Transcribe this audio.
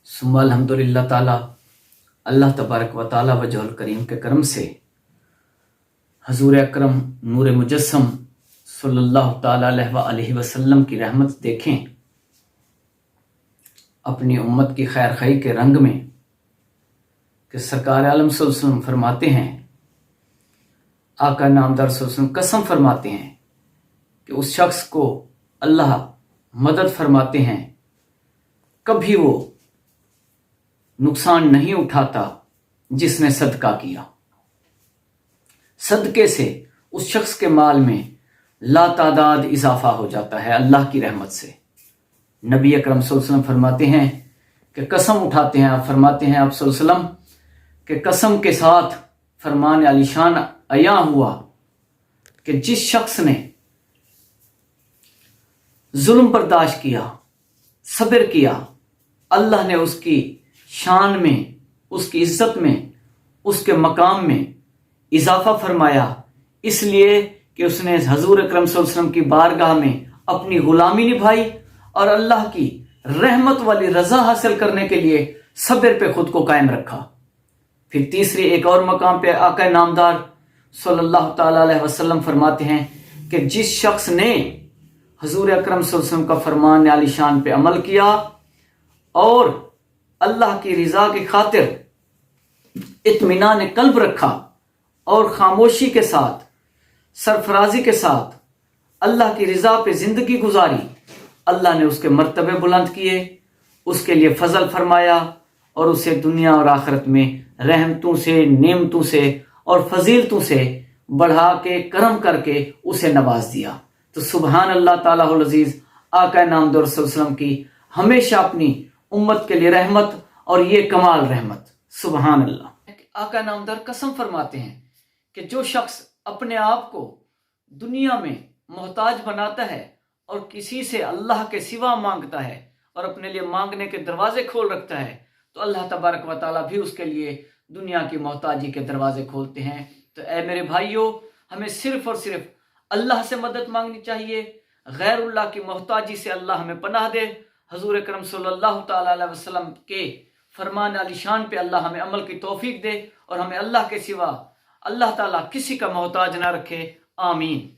सुम्मा अल्हम्दुलिल्लाह ताला अल्लाह तबारक व ताला वजहुल करीम के करम से हजूर अकरम नूर मुजस्सम सल्लल्लाहु ताला अलैहि वसल्लम की रहमत देखें अपनी उम्मत की खैर खई के रंग में कि सरकार आलम सल्लल्लाहु अलैहि वसल्लम फरमाते हैं, आका नामदार सल्लल्लाहु अलैहि वसल्लम कसम फरमाते हैं कि उस शख्स को अल्लाह मदद फरमाते हैं, कभी वो नुकसान नहीं उठाता जिसने सदका किया। सदके से उस शख्स के माल में लातादाद इजाफा हो जाता है अल्लाह की रहमत से। नबी अकरम सल्लल्लाहु अलैहि वसल्लम फरमाते हैं कि कसम उठाते हैं, आप फरमाते हैं आप सल्लल्लाहु अलैहि वसल्लम कि कसम के साथ फरमान आलीशान अया हुआ कि जिस शख्स ने जुल्म बर्दाश्त किया, सब्र किया, अल्लाह ने उसकी शान में, उसकी इज्जत में, उसके मकाम में इजाफा फरमाया, इसलिए कि उसने हजूर अकरम सल्लल्लाहु अलैहि वसल्लम की बारगाह में अपनी गुलामी निभाई और अल्लाह की रहमत वाली रजा हासिल करने के लिए सब्र पे खुद को कायम रखा। फिर तीसरी एक और मकाम पे आका नामदार सल्लल्लाहु ताला अलैहि वसल्लम फरमाते हैं कि जिस शख्स ने हजूर अकरम सल्लल्लाहु अलैहि वसल्लम का फरमान आलीशान पे अमल किया और अल्लाह की रजा की खातिर इत्मीनान कल्ब रखा और खामोशी के साथ, सरफराजी के साथ अल्लाह की रजा पे जिंदगी गुजारी, अल्लाह ने उसके मर्तबे बुलंद किए, उसके लिए फजल फरमाया और उसे दुनिया और आखिरत में रहमतों से, नेमतों से और फजीलतों से बढ़ा के करम करके उसे नवाज दिया। तो सुबहान अल्लाह तालाहुल अजीज, आका नामदार सल्लल्लाहु अलैहि वसल्लम की हमेशा अपनी उम्मत के लिए रहमत और ये कमाल रहमत। सुबहान अल्लाह। आका नामदार कसम फरमाते हैं कि जो शख्स अपने आप को दुनिया में मोहताज बनाता है और किसी से अल्लाह के सिवा मांगता है और अपने लिए मांगने के दरवाजे खोल रखता है, तो अल्लाह तबारक व ताला भी उसके लिए दुनिया की मोहताजी के दरवाजे खोलते हैं। तो ऐ मेरे भाइयों, हमें सिर्फ और सिर्फ अल्लाह से मदद मांगनी चाहिए। गैरुल्लाह की मोहताजी से अल्लाह हमें पनाह दे। हजूर अकरम सल्लल्लाहु ताला अलैहि वसल्लम के फरमान आलीशान पे अल्लाह हमें अमल की तौफीक दे और हमें अल्लाह के सिवा अल्लाह ताला किसी का मोहताज ना रखे। आमीन।